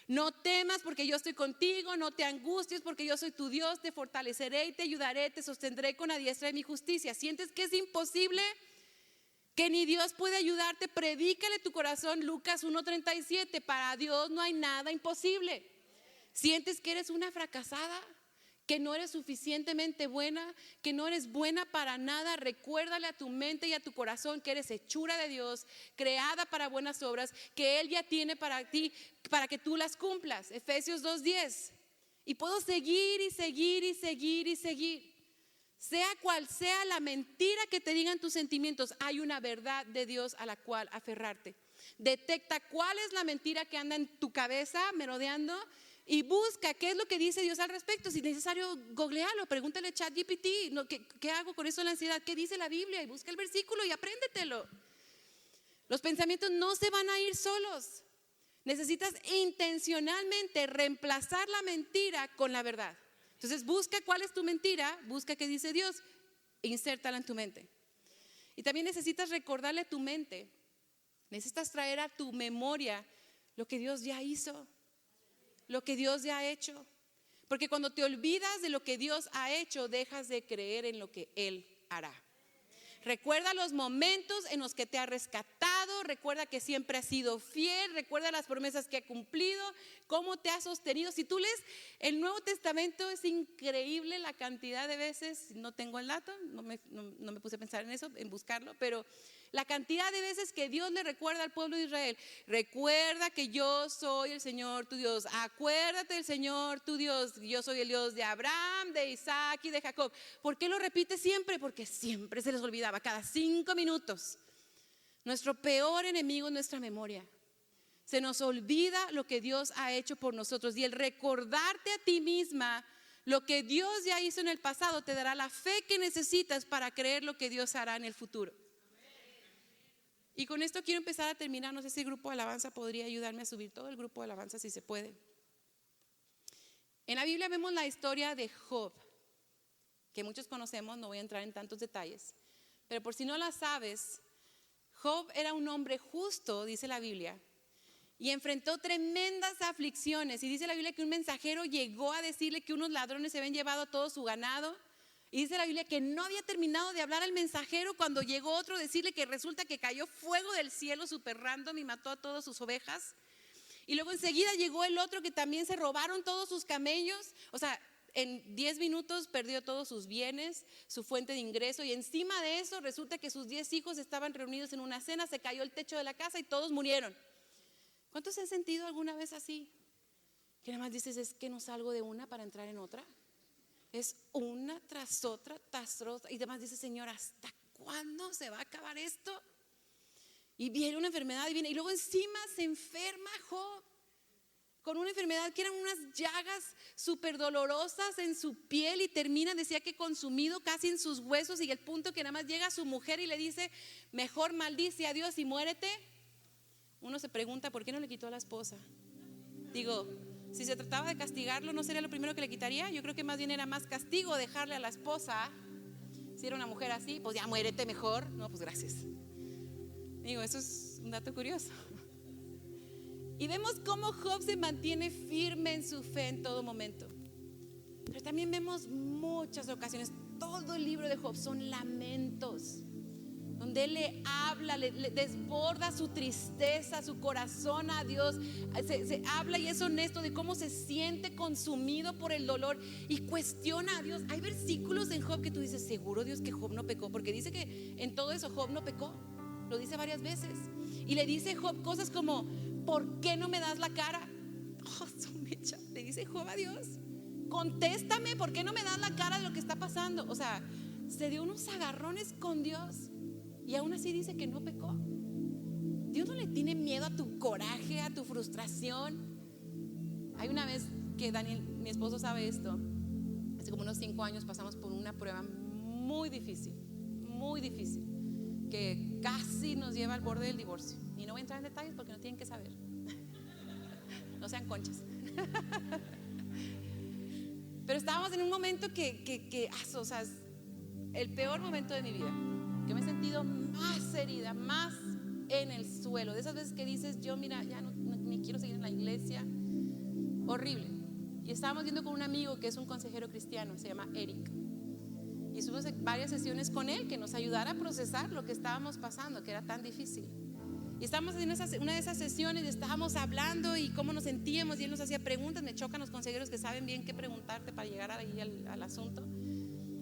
No temas porque yo estoy contigo, no te angusties porque yo soy tu Dios, te fortaleceré y te ayudaré, te sostendré con la diestra de mi justicia. ¿Sientes que es imposible? ¿Que ni Dios puede ayudarte? Predícale tu corazón Lucas 1:37. Para Dios no hay nada imposible. ¿Sientes que eres una fracasada? ¿Que no eres suficientemente buena? ¿Que no eres buena para nada? Recuérdale a tu mente y a tu corazón que eres hechura de Dios, creada para buenas obras, que Él ya tiene para ti, para que tú las cumplas. Efesios 2:10. Y puedo seguir y seguir y seguir y seguir. Sea cual sea la mentira que te digan tus sentimientos, hay una verdad de Dios a la cual aferrarte. Detecta cuál es la mentira que anda en tu cabeza merodeando y busca qué es lo que dice Dios al respecto. Si es necesario, googlealo, pregúntale a ChatGPT, ¿qué hago con eso de la ansiedad? ¿Qué dice la Biblia? Y busca el versículo y apréndetelo. Los pensamientos no se van a ir solos. Necesitas intencionalmente reemplazar la mentira con la verdad. Entonces busca cuál es tu mentira, busca qué dice Dios, e insértala en tu mente. Y también necesitas recordarle a tu mente, necesitas traer a tu memoria lo que Dios ya hizo, lo que Dios ya ha hecho. Porque cuando te olvidas de lo que Dios ha hecho, dejas de creer en lo que Él hará. Recuerda los momentos en los que te ha rescatado, recuerda que siempre ha sido fiel, recuerda las promesas que ha cumplido, cómo te ha sostenido. Si tú lees el Nuevo Testamento, es increíble la cantidad de veces, no tengo el dato, no me puse a pensar en eso, en buscarlo, pero la cantidad de veces que Dios le recuerda al pueblo de Israel: recuerda que yo soy el Señor tu Dios, acuérdate del Señor tu Dios, yo soy el Dios de Abraham, de Isaac y de Jacob. ¿Por qué lo repite siempre? Porque siempre se les olvidaba, cada 5 minutos. Nuestro peor enemigo es nuestra memoria. Se nos olvida lo que Dios ha hecho por nosotros, y el recordarte a ti misma lo que Dios ya hizo en el pasado te dará la fe que necesitas para creer lo que Dios hará en el futuro. Y con esto quiero empezar a terminar. No sé si el grupo de alabanza podría ayudarme a subir todo el grupo de alabanza, si se puede. En la Biblia vemos la historia de Job, que muchos conocemos, no voy a entrar en tantos detalles, pero por si no la sabes, Job era un hombre justo, dice la Biblia, y enfrentó tremendas aflicciones. Y dice la Biblia que un mensajero llegó a decirle que unos ladrones se habían llevado todo su ganado. Y dice la Biblia que no había terminado de hablar al mensajero cuando llegó otro a decirle que resulta que cayó fuego del cielo súper random y mató a todas sus ovejas. Y luego enseguida llegó el otro que también se robaron todos sus camellos. O sea, en 10 minutos perdió todos sus bienes, su fuente de ingreso. Y encima de eso resulta que sus 10 hijos estaban reunidos en una cena, se cayó el techo de la casa y todos murieron. ¿Cuántos se han sentido alguna vez así? Que nada más dices, es que no salgo de una para entrar en otra. Es una tras otra, y además dice, Señor, ¿hasta cuándo se va a acabar esto? Y viene una enfermedad y luego encima se enferma Job con una enfermedad que eran unas llagas súper dolorosas en su piel y termina, decía que consumido casi en sus huesos, y el punto que nada más llega a su mujer y le dice, mejor maldice a Dios y muérete. Uno se pregunta, ¿por qué no le quitó a la esposa? Digo, si se trataba de castigarlo, ¿no sería lo primero que le quitaría? Yo creo que más bien era más castigo dejarle a la esposa. Si era una mujer así, pues ya muérete mejor. No, pues gracias. Digo, eso es un dato curioso. Y vemos cómo Job se mantiene firme en su fe en todo momento. Pero también vemos muchas ocasiones, todo el libro de Job son lamentos, donde él le habla, le desborda su tristeza, su corazón a Dios. Se habla y es honesto de cómo se siente consumido por el dolor y cuestiona a Dios. Hay versículos en Job que tú dices, seguro Dios que Job no pecó, porque dice que en todo eso Job no pecó. Lo dice varias veces. Y le dice Job cosas como, ¿por qué no me das la cara? Oh, su mecha. Le dice Job a Dios, contéstame, ¿por qué no me das la cara de lo que está pasando? O sea, se dio unos agarrones con Dios. Y aún así dice que no pecó. Dios no le tiene miedo a tu coraje, a tu frustración. Hay una vez que Daniel, mi esposo, sabe esto. Hace como unos 5 años pasamos por una prueba muy difícil, que casi nos lleva al borde del divorcio. Y no voy a entrar en detalles porque no tienen que saber. No sean conchas. Pero estábamos en un momento o sea, es el peor momento de mi vida. Yo me he sentido más herida, más en el suelo. De esas veces que dices, yo mira, ya ni quiero seguir en la iglesia. Horrible. Y estábamos viendo con un amigo que es un consejero cristiano, se llama Eric. Y hicimos varias sesiones con él que nos ayudara a procesar lo que estábamos pasando, que era tan difícil. Y estábamos en una de esas sesiones y estábamos hablando y cómo nos sentíamos, y él nos hacía preguntas. Me chocan los consejeros que saben bien qué preguntarte para llegar ahí al asunto.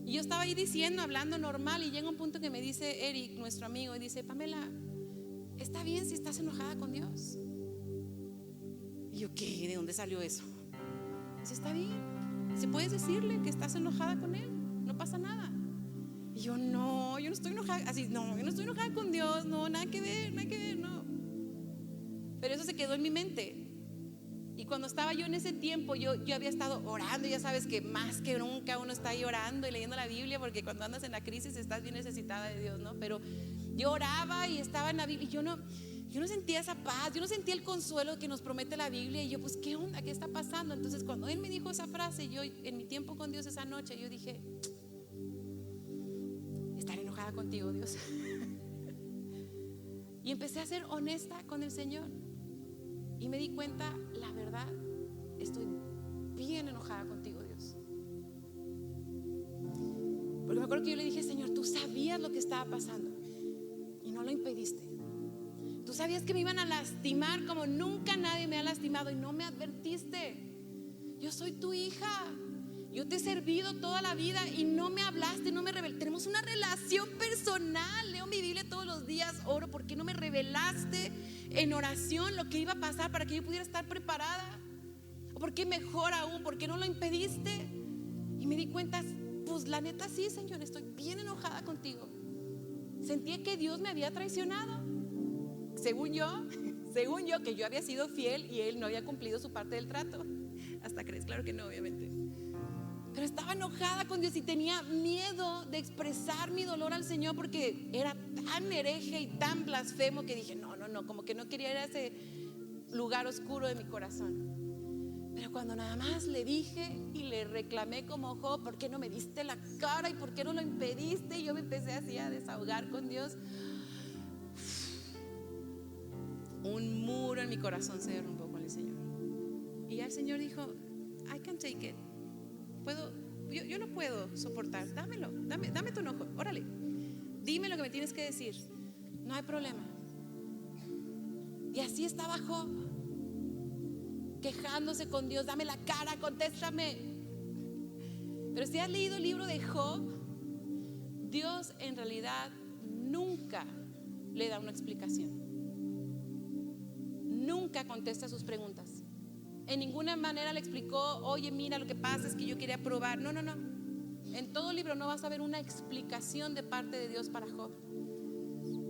Y yo estaba ahí diciendo, hablando normal, y llega un punto que me dice Eric, nuestro amigo, y dice, Pamela, ¿está bien si estás enojada con Dios? Y yo, ¿qué? ¿De dónde salió eso? Dice, está bien. Dice, puedes decirle que estás enojada con él, no pasa nada. Y yo no estoy enojada. Así, no, yo no estoy enojada con Dios, no, nada que ver, no. Pero eso se quedó en mi mente. Y cuando estaba yo en ese tiempo, yo había estado orando. Ya sabes que más que nunca uno está ahí orando y leyendo la Biblia, porque cuando andas en la crisis estás bien necesitada de Dios, ¿no? Pero yo oraba y estaba en la Biblia y yo no sentía esa paz, yo no sentía el consuelo que nos promete la Biblia. Y yo, pues, ¿qué onda? ¿Qué está pasando? Entonces, cuando él me dijo esa frase, yo en mi tiempo con Dios esa noche, yo dije, estaré enojada contigo, Dios. Y empecé a ser honesta con el Señor. Y me di cuenta, la verdad, estoy bien enojada contigo, Dios. Porque me acuerdo que yo le dije, Señor, tú sabías lo que estaba pasando y no lo impediste. Tú sabías que me iban a lastimar como nunca nadie me ha lastimado y no me advertiste. Yo soy tu hija. Yo te he servido toda la vida y no me hablaste, no me revelaste. Tenemos una relación personal. Leo mi Biblia todos los días, oro. ¿Por qué no me revelaste en oración lo que iba a pasar para que yo pudiera estar preparada? ¿O por qué, mejor aún, por qué no lo impediste? Y me di cuenta, pues la neta sí, Señor, estoy bien enojada contigo. Sentía que Dios me había traicionado. Según yo, que yo había sido fiel y Él no había cumplido su parte del trato. Hasta crees, claro que no, obviamente. Pero estaba enojada con Dios y tenía miedo de expresar mi dolor al Señor, porque era tan hereje y tan blasfemo que dije, no, como que no quería ir a ese lugar oscuro de mi corazón. Pero cuando nada más le dije y le reclamé como Job, ¿por qué no me diste la cara y por qué no lo impediste? Y yo me empecé así a desahogar con Dios. Un muro en mi corazón se derrumbó con el Señor. Y ya el Señor dijo, I can take it. yo no puedo soportar. Dámelo, dame tu enojo, órale. Dime lo que me tienes que decir. No hay problema. Y así estaba Job, quejándose con Dios. Dame la cara, contéstame. Pero si has leído el libro de Job, Dios en realidad nunca le da una explicación. Nunca contesta sus preguntas. En ninguna manera le explicó: oye, mira, lo que pasa es que yo quería probar. No. En todo el libro no vas a ver una explicación de parte de Dios para Job.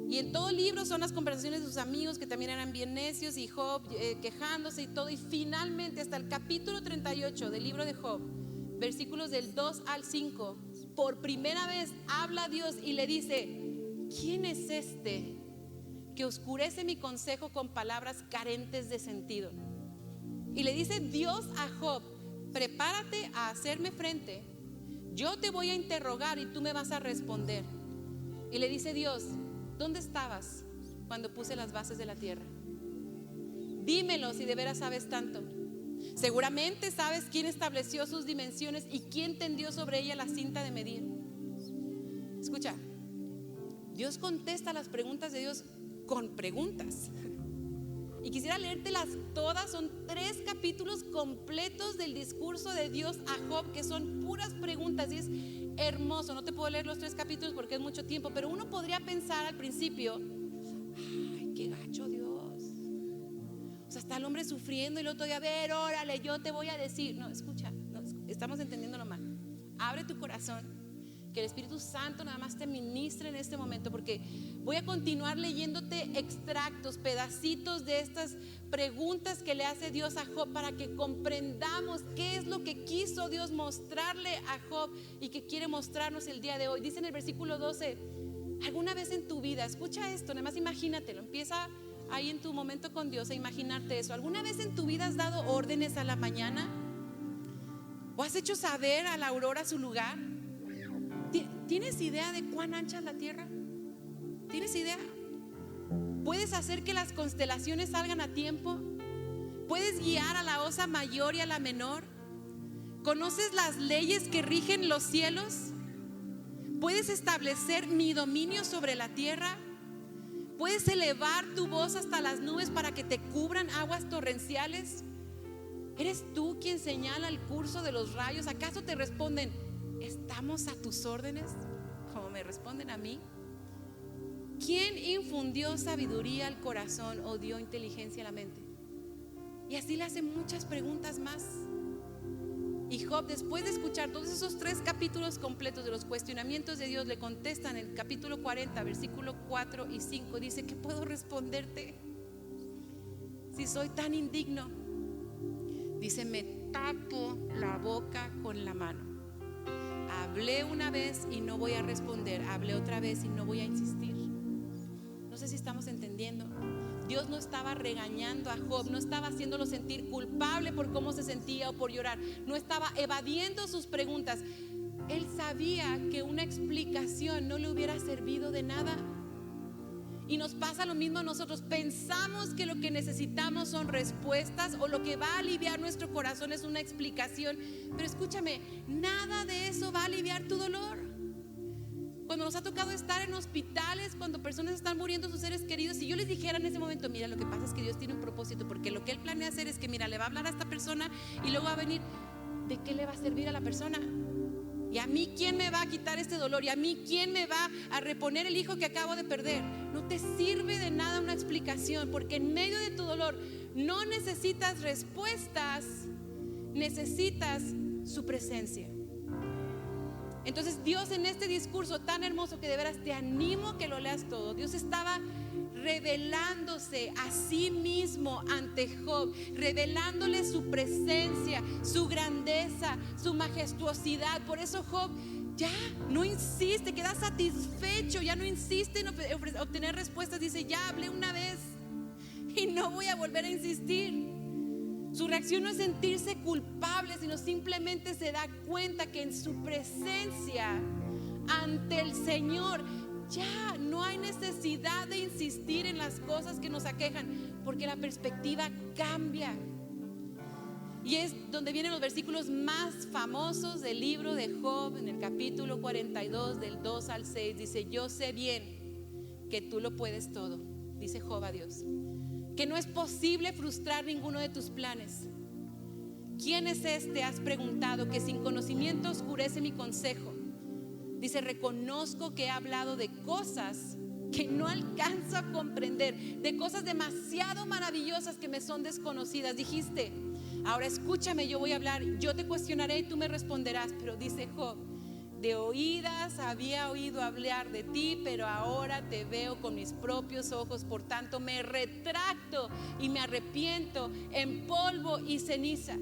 Y en todo el libro son las conversaciones de sus amigos, que también eran bien necios, y Job quejándose y todo. Y finalmente, hasta el capítulo 38 del libro de Job, versículos del 2 al 5, por primera vez habla Dios y le dice: ¿quién es este que oscurece mi consejo con palabras carentes de sentido? Y le dice Dios a Job: prepárate a hacerme frente, yo te voy a interrogar y tú me vas a responder. Y le dice Dios: ¿dónde estabas cuando puse las bases de la tierra? Dímelo si de veras sabes tanto. Seguramente sabes quién estableció sus dimensiones y quién tendió sobre ella la cinta de medir. Escucha, Dios contesta las preguntas de Dios con preguntas. Y quisiera leértelas todas. Son 3 capítulos completos del discurso de Dios a Job, que son puras preguntas, y es hermoso. No te puedo leer los 3 capítulos porque es mucho tiempo, pero uno podría pensar al principio: ay, qué gacho Dios. O sea, está el hombre sufriendo y el otro día: a ver, órale, yo te voy a decir. No, escucha, no, estamos entendiéndolo mal. Abre tu corazón, que el Espíritu Santo nada más te ministre en este momento, porque voy a continuar leyéndote extractos, pedacitos de estas preguntas que le hace Dios a Job, para que comprendamos qué es lo que quiso Dios mostrarle a Job y que quiere mostrarnos el día de hoy. Dice en el versículo 12: alguna vez en tu vida, escucha esto, nada más imagínatelo, empieza ahí en tu momento con Dios a imaginarte eso. ¿Alguna vez en tu vida has dado órdenes a la mañana? ¿O has hecho saber a la aurora su lugar? ¿Tienes idea de cuán ancha es la tierra? ¿Tienes idea? ¿Puedes hacer que las constelaciones salgan a tiempo? ¿Puedes guiar a la osa mayor y a la menor? ¿Conoces las leyes que rigen los cielos? ¿Puedes establecer mi dominio sobre la tierra? ¿Puedes elevar tu voz hasta las nubes para que te cubran aguas torrenciales? ¿Eres tú quien señala el curso de los rayos? ¿Acaso te responden: estamos a tus órdenes, como me responden a mí? ¿Quién infundió sabiduría al corazón o dio inteligencia a la mente? Y así le hacen muchas preguntas más. Y Job, después de escuchar todos esos 3 capítulos completos de los cuestionamientos de Dios, le contesta en el capítulo 40, versículo 4 y 5. Dice: ¿qué puedo responderte si soy tan indigno? Dice: me tapo la boca con la mano. Hablé una vez y no voy a responder. Hablé otra vez y no voy a insistir. No sé si estamos entendiendo. Dios no estaba regañando a Job, no estaba haciéndolo sentir culpable por cómo se sentía o por llorar. No estaba evadiendo sus preguntas. Él sabía que una explicación no le hubiera servido de nada. Y nos pasa lo mismo a nosotros. Pensamos que lo que necesitamos son respuestas, o lo que va a aliviar nuestro corazón es una explicación. Pero escúchame, nada de eso va a aliviar tu dolor. Cuando nos ha tocado estar en hospitales, cuando personas están muriendo sus seres queridos, si yo les dijera en ese momento: mira, lo que pasa es que Dios tiene un propósito, porque lo que Él planea hacer es que, mira, le va a hablar a esta persona y luego va a venir, ¿de qué le va a servir a la persona? ¿Y a mí quién me va a quitar este dolor? ¿Y a mí quién me va a reponer el hijo que acabo de perder? No te sirve de nada una explicación, porque en medio de tu dolor no necesitas respuestas, necesitas su presencia. Entonces Dios, en este discurso tan hermoso, que de veras te animo que lo leas todo, Dios estaba revelándose a sí mismo ante Job, revelándole su presencia, su grandeza, su majestuosidad. Por eso Job ya no insiste, queda satisfecho, ya no insiste en obtener respuestas. Dice: ya hablé una vez y no voy a volver a insistir. Su reacción no es sentirse culpable, sino simplemente se da cuenta que en su presencia ante el Señor ya no hay necesidad de insistir en las cosas que nos aquejan, porque la perspectiva cambia. Y es donde vienen los versículos más famosos del libro de Job, en el capítulo 42, del 2 al 6. Dice: yo sé bien que tú lo puedes todo, dice Job a Dios, que no es posible frustrar ninguno de tus planes. ¿Quién es este? Has preguntado, que sin conocimiento oscurece mi consejo. Dice: reconozco que he hablado de cosas que no alcanzo a comprender, de cosas demasiado maravillosas que me son desconocidas. Dijiste: ahora escúchame, yo voy a hablar, yo te cuestionaré y tú me responderás. Pero dice Job: de oídas había oído hablar de ti, pero ahora te veo con mis propios ojos. Por tanto me retracto y me arrepiento en polvo y ceniza.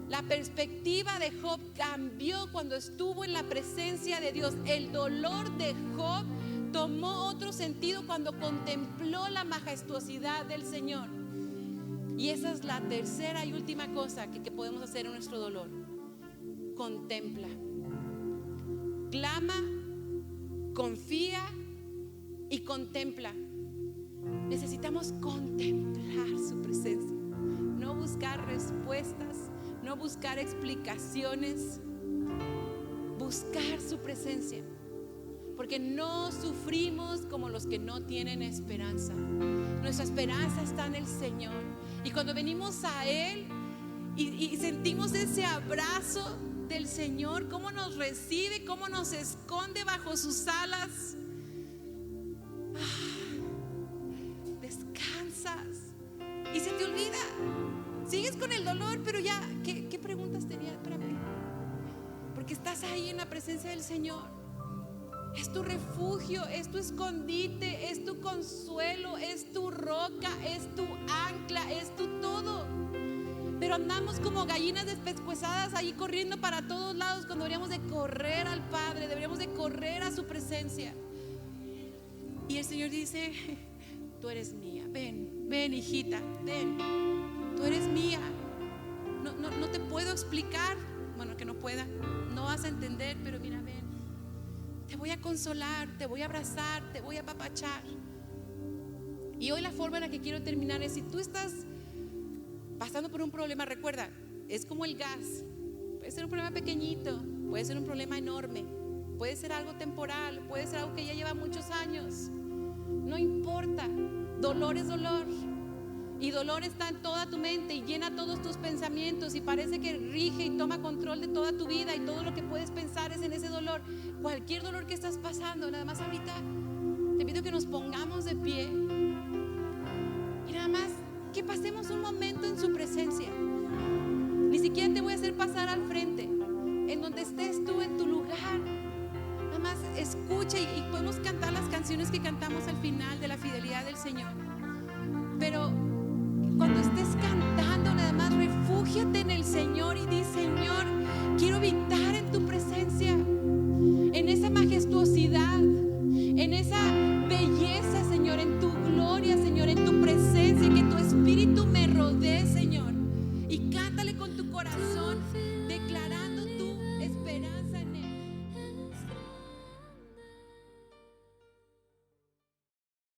La perspectiva de Job cambió cuando estuvo en la presencia de Dios. El dolor de Job tomó otro sentido cuando contempló la majestuosidad del Señor. Y esa es la tercera y última cosa que podemos hacer en nuestro dolor. Contempla, clama, confía y contempla. Necesitamos contemplar su presencia, no buscar respuestas, no buscar explicaciones, buscar su presencia. Porque no sufrimos como los que no tienen esperanza. Nuestra esperanza está en el Señor. Y cuando venimos a Él y sentimos ese abrazo del Señor, cómo nos recibe, cómo nos esconde bajo sus alas, descansas y se te olvida. Sigues con el dolor, pero ya, ¿qué preguntas tenías? Espérame. Porque estás ahí en la presencia del Señor. Es tu refugio, es tu escondite, es tu consuelo, es tu roca, es tu ancla, es tu todo. Pero andamos como gallinas despescuezadas ahí corriendo para todos lados, cuando deberíamos de correr al Padre, deberíamos de correr a su presencia. Y el Señor dice: tú eres mía, ven hijita, ven, tú eres mía. No te puedo explicar, bueno, que no pueda, no vas a entender, pero mira, ven. Te voy a consolar, te voy a abrazar, te voy a apapachar. Y hoy la forma en la que quiero terminar es: si tú estás pasando por un problema, recuerda, es como el gas. Puede ser un problema pequeñito, puede ser un problema enorme, puede ser algo temporal, puede ser algo que ya lleva muchos años. No importa, dolor es dolor. Y dolor está en toda tu mente y llena todos tus pensamientos y parece que rige y toma control de toda tu vida, y todo lo que puedes pensar es en ese dolor. Cualquier dolor que estás pasando, nada más ahorita te pido que nos pongamos de pie y nada más que pasemos un momento en su presencia. Ni siquiera te voy a hacer pasar al frente, en donde estés tú en tu lugar. Nada más escucha y podemos cantar las canciones que cantamos al final de la fidelidad del Señor. Pero cuando estés cantando, nada más refúgiate en el Señor y